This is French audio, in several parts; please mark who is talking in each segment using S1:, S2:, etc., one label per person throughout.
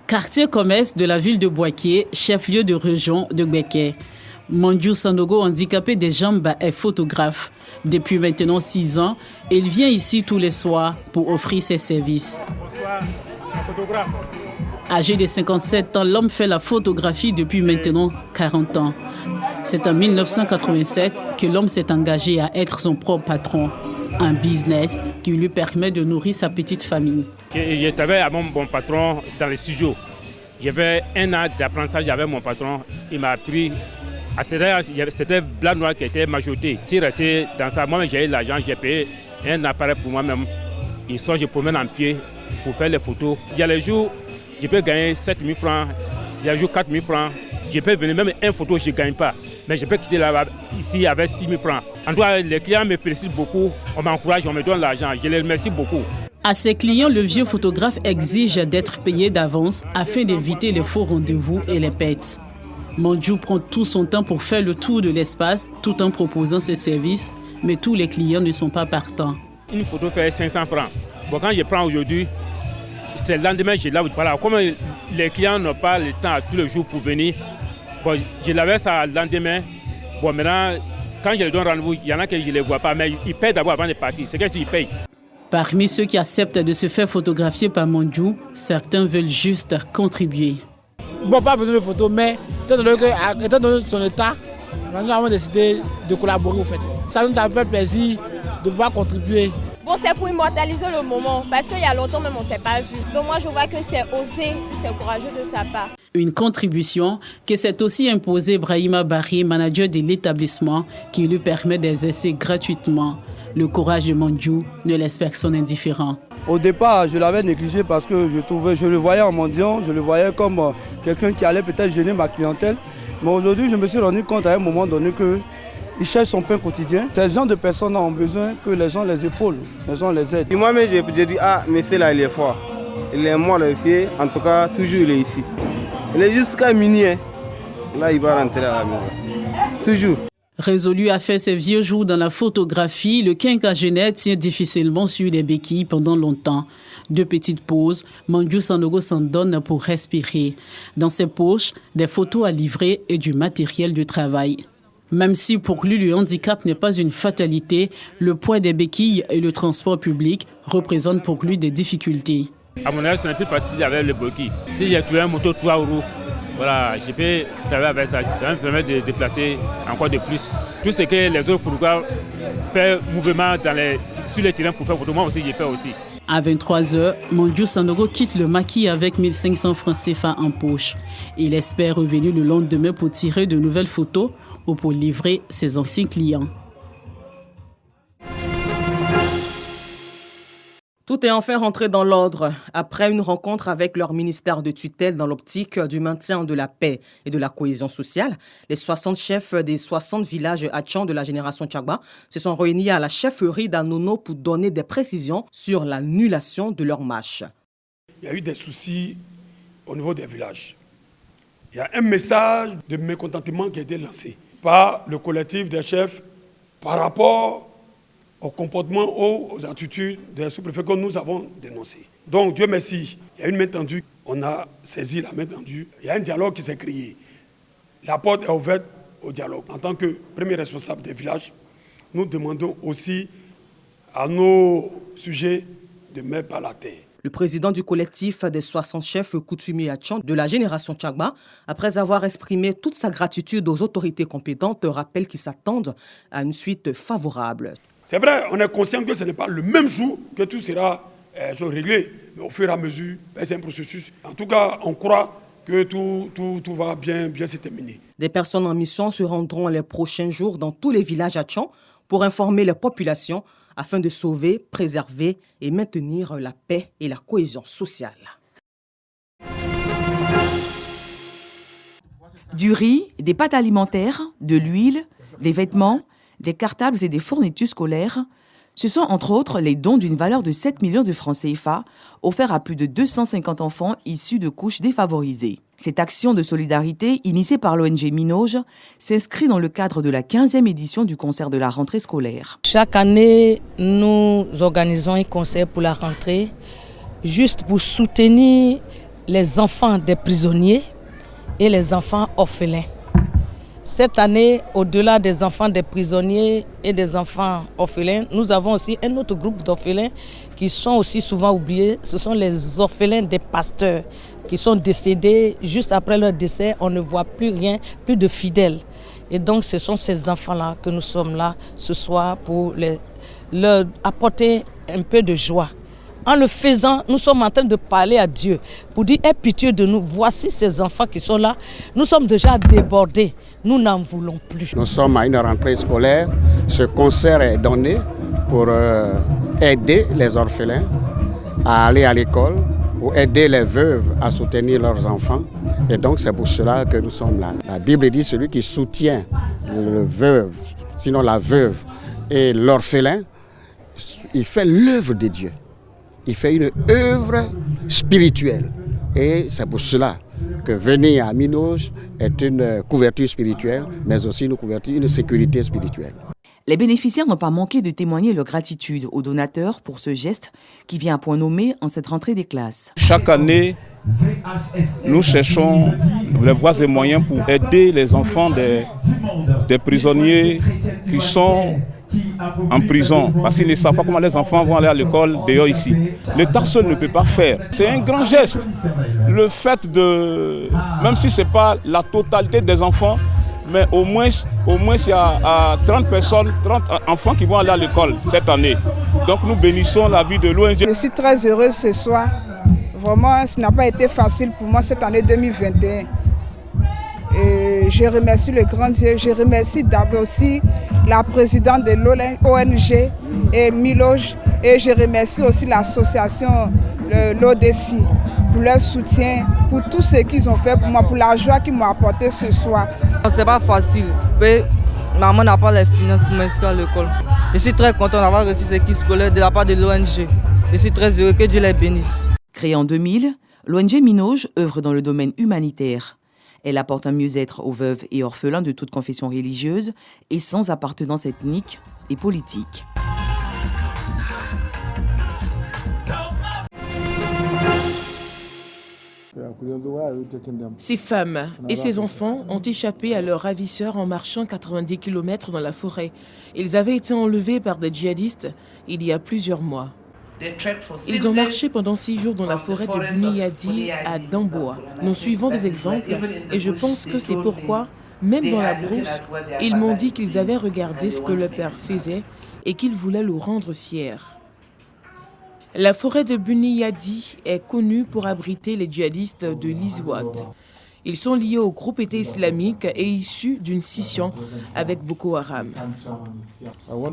S1: Quartier commerce de la ville de Boaké, chef-lieu de région de Béké. Mandjou Sanogo, handicapé des jambes, est photographe. Depuis maintenant 6 ans, il vient ici tous les soirs pour offrir ses services. Âgé de 57 ans, l'homme fait la photographie depuis maintenant 40 ans. C'est en 1987 que l'homme s'est engagé à être son propre patron. Un business qui lui permet de nourrir sa petite famille.
S2: Je travaillais avec mon patron dans les studios. J'avais 1 an d'apprentissage avec mon patron. Il m'a appris. À cet âge, c'était blanc noir qui était majorité. Si resté dans ça, moi j'ai eu l'argent, j'ai payé un appareil pour moi-même. Ils sont, je promène en pied pour faire les photos. Il y a les jours, je peux gagner 7 000 francs. Il y a les jours 4 000 francs. Je peux venir même une photo, je ne gagne pas. Mais je peux quitter là-bas, ici avec 6 000 francs. En tout cas, les clients me félicitent beaucoup. On m'encourage, on me donne l'argent. Je les remercie beaucoup.
S1: À ses clients, le vieux photographe exige d'être payé d'avance afin d'éviter les faux rendez-vous et les pètes. Mandjou prend tout son temps pour faire le tour de l'espace tout en proposant ses services, mais tous les clients ne sont pas partants.
S2: Une photo fait 500 francs. Bon, quand je prends aujourd'hui, c'est le lendemain, je l'ai. Voilà, comme les clients n'ont pas le temps tous les jours pour venir, bon, je l'avais ça le lendemain. Bon, maintenant, quand je leur donne rendez-vous, il y en a que je ne les vois pas, mais ils payent d'abord avant de partir. C'est qu'est-ce qu'ils payent.
S1: Parmi ceux qui acceptent de se faire photographier par Mandjou, certains veulent juste contribuer.
S3: Bon, pas besoin de photos, mais étant donné son état, nous avons décidé de collaborer au fait. Ça nous a fait plaisir de pouvoir contribuer.
S4: Bon, c'est pour immortaliser le moment, parce qu'il y a longtemps même on ne s'est pas vu. Donc moi je vois que c'est osé, c'est courageux de sa part.
S1: Une contribution que s'est aussi imposée Brahima Barry, manager de l'établissement, qui lui permet d'exercer gratuitement. Le courage de Mandjou ne laisse personne indifférent.
S5: Au départ, je l'avais négligé parce que je le voyais en mendiant, je le voyais comme quelqu'un qui allait peut-être gêner ma clientèle. Mais aujourd'hui, je me suis rendu compte à un moment donné qu'il cherche son pain quotidien. Ces gens de personnes ont besoin que les gens les épaulent, les gens les aident.
S6: Moi-même, j'ai dit, monsieur là, il est fort. Il est mort, le fier. En tout cas, toujours il est ici. Il est jusqu'à minuit. Hein. Là, il va rentrer à la maison. Toujours.
S1: Résolu à faire ses vieux jours dans la photographie, le quinquagénaire tient difficilement sur des béquilles pendant longtemps. 2 petites pauses, Mandjou Sanogo s'en donne pour respirer. Dans ses poches, des photos à livrer et du matériel de travail. Même si pour lui le handicap n'est pas une fatalité, le poids des béquilles et le transport public représentent pour lui des difficultés.
S2: À mon avis, ce n'est plus facile avec le béquille. Si j'ai trouvé un moto 3 roues, voilà, je peux travailler avec ça. Ça me permet de déplacer encore de plus. Tout ce que les autres photographes font mouvement sur le terrain pour faire photo, moi aussi, je fais aussi.
S1: À 23h, Mandjou Sanogo quitte le maquis avec 1500 francs CFA en poche. Il espère revenir le lendemain pour tirer de nouvelles photos ou pour livrer ses anciens clients.
S7: Tout est enfin rentré dans l'ordre. Après une rencontre avec leur ministère de tutelle dans l'optique du maintien de la paix et de la cohésion sociale, les 60 chefs des 60 villages Hatchans de la génération Tchagba se sont réunis à la chefferie d'Anono pour donner des précisions sur l'annulation de leur marche.
S8: Il y a eu des soucis au niveau des villages. Il y a un message de mécontentement qui a été lancé par le collectif des chefs par rapport au comportement, aux attitudes des sous-préfets que nous avons dénoncés. Donc, Dieu merci, il y a une main tendue, on a saisi la main tendue, il y a un dialogue qui s'est créé. La porte est ouverte au dialogue. En tant que premier responsable des villages, nous demandons aussi à nos sujets de mettre par la terre.
S7: Le président du collectif des 60 chefs coutumiers Hatchans de la génération Tchagba, après avoir exprimé toute sa gratitude aux autorités compétentes, rappelle qu'ils s'attendent à une suite favorable.
S8: C'est vrai, on est conscient que ce n'est pas le même jour que tout sera réglé, mais au fur et à mesure, c'est un processus. En tout cas, on croit que tout va bien se terminer.
S7: Des personnes en mission se rendront les prochains jours dans tous les villages Hatchans pour informer les populations afin de sauver, préserver et maintenir la paix et la cohésion sociale.
S9: Du riz, des pâtes alimentaires, de l'huile, des vêtements, des cartables et des fournitures scolaires, ce sont entre autres les dons d'une valeur de 7 millions de francs CFA offerts à plus de 250 enfants issus de couches défavorisées. Cette action de solidarité, initiée par l'ONG Minoge, s'inscrit dans le cadre de la 15e édition du concert de la rentrée scolaire.
S10: Chaque année, nous organisons un concert pour la rentrée, juste pour soutenir les enfants des prisonniers et les enfants orphelins. Cette année, au-delà des enfants des prisonniers et des enfants orphelins, nous avons aussi un autre groupe d'orphelins qui sont aussi souvent oubliés. Ce sont les orphelins des pasteurs qui sont décédés. Juste après leur décès, on ne voit plus rien, plus de fidèles. Et donc, ce sont ces enfants-là que nous sommes là ce soir pour leur apporter un peu de joie. En le faisant, nous sommes en train de parler à Dieu pour dire, aie pitié de nous. Voici ces enfants qui sont là. Nous sommes déjà débordés. Nous n'en voulons plus.
S11: Nous sommes à une rentrée scolaire. Ce concert est donné pour aider les orphelins à aller à l'école, pour aider les veuves à soutenir leurs enfants. Et donc c'est pour cela que nous sommes là. La Bible dit celui qui soutient le veuve, sinon la veuve et l'orphelin, il fait l'œuvre de Dieu. Il fait une œuvre spirituelle. Et c'est pour cela que venir à Minoj est une couverture spirituelle, mais aussi une sécurité spirituelle.
S9: Les bénéficiaires n'ont pas manqué de témoigner leur gratitude aux donateurs pour ce geste qui vient à point nommé en cette rentrée des classes.
S12: Chaque année, nous cherchons les voies et moyens pour aider les enfants des prisonniers qui sont en prison, parce qu'ils ne savent pas comment les enfants vont aller à l'école dehors ici. L'État seul ne peut pas faire. C'est un grand geste. Le fait de, même si ce n'est pas la totalité des enfants, mais au moins il y a 30 personnes, 30 enfants qui vont aller à l'école cette année. Donc nous bénissons la vie de l'ONG.
S13: Je suis très heureuse ce soir. Vraiment, ce n'a pas été facile pour moi cette année 2021. Et je remercie le grand Dieu. Je remercie d'abord aussi la présidente de l'ONG et Minoj. Et je remercie aussi l'association l'ODC pour leur soutien, pour tout ce qu'ils ont fait pour moi, pour la joie qu'ils m'ont apporté ce soir.
S14: C'est pas facile. Mais maman n'a pas les finances pour m'inscrire à l'école. Je suis très content d'avoir reçu ce kit scolaire de la part de l'ONG. Je suis très heureux, que Dieu les bénisse.
S9: Créée en 2000, l'ONG Minoj œuvre dans le domaine humanitaire. Elle apporte un mieux-être aux veuves et orphelins de toute confession religieuse et sans appartenance ethnique et politique.
S15: Ces femmes et ces enfants ont échappé à leurs ravisseurs en marchant 90 km dans la forêt. Ils avaient été enlevés par des djihadistes il y a plusieurs mois. Ils ont marché pendant 6 jours dans la forêt de Buniyadi à Damboa. Nous suivons des exemples et je pense que c'est pourquoi, même dans la brousse, ils m'ont dit qu'ils avaient regardé ce que leur père faisait et qu'ils voulaient le rendre fier. La forêt de Buniyadi est connue pour abriter les djihadistes de l'Iswat. Ils sont liés au groupe État islamique et issus d'une scission avec Boko Haram.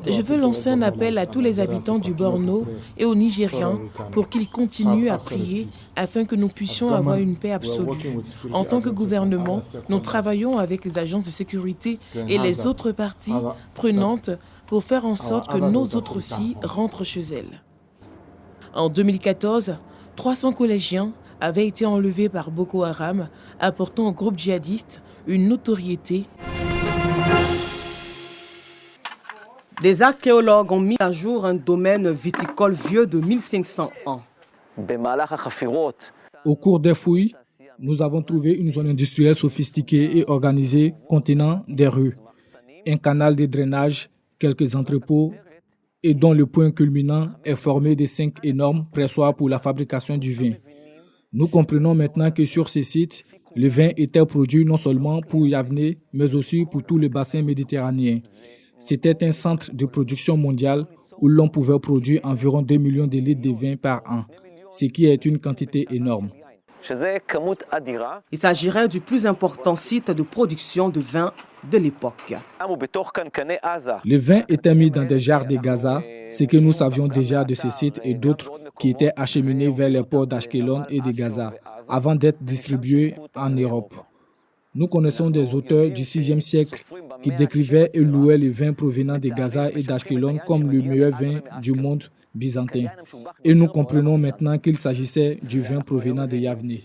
S15: Je veux lancer un appel à tous les habitants du Borno et aux Nigériens pour qu'ils continuent à prier afin que nous puissions avoir une paix absolue. En tant que gouvernement, nous travaillons avec les agences de sécurité et les autres parties prenantes pour faire en sorte que nos autres filles rentrent chez elles. En 2014, 300 collégiens avaient été enlevés par Boko Haram, apportant au groupe djihadiste une notoriété.
S7: Des archéologues ont mis à jour un domaine viticole vieux de 1500 ans.
S16: Au cours des fouilles, nous avons trouvé une zone industrielle sophistiquée et organisée contenant des rues, un canal de drainage, quelques entrepôts et dont le point culminant est formé de 5 énormes pressoirs pour la fabrication du vin. Nous comprenons maintenant que sur ces sites, le vin était produit non seulement pour Yavne, mais aussi pour tout le bassin méditerranéen. C'était un centre de production mondiale où l'on pouvait produire environ 2 millions de litres de vin par an, ce qui est une quantité énorme.
S7: Il s'agirait du plus important site de production de vin de l'époque.
S16: Le vin était mis dans des jarres de Gaza, ce que nous savions déjà de ces sites et d'autres qui étaient acheminés vers les ports d'Ashkelon et de Gaza, avant d'être distribués en Europe. Nous connaissons des auteurs du VIe siècle qui décrivaient et louaient le vin provenant de Gaza et d'Ashkelon comme le meilleur vin du monde byzantin. Et nous comprenons maintenant qu'il s'agissait du vin provenant de Yavne.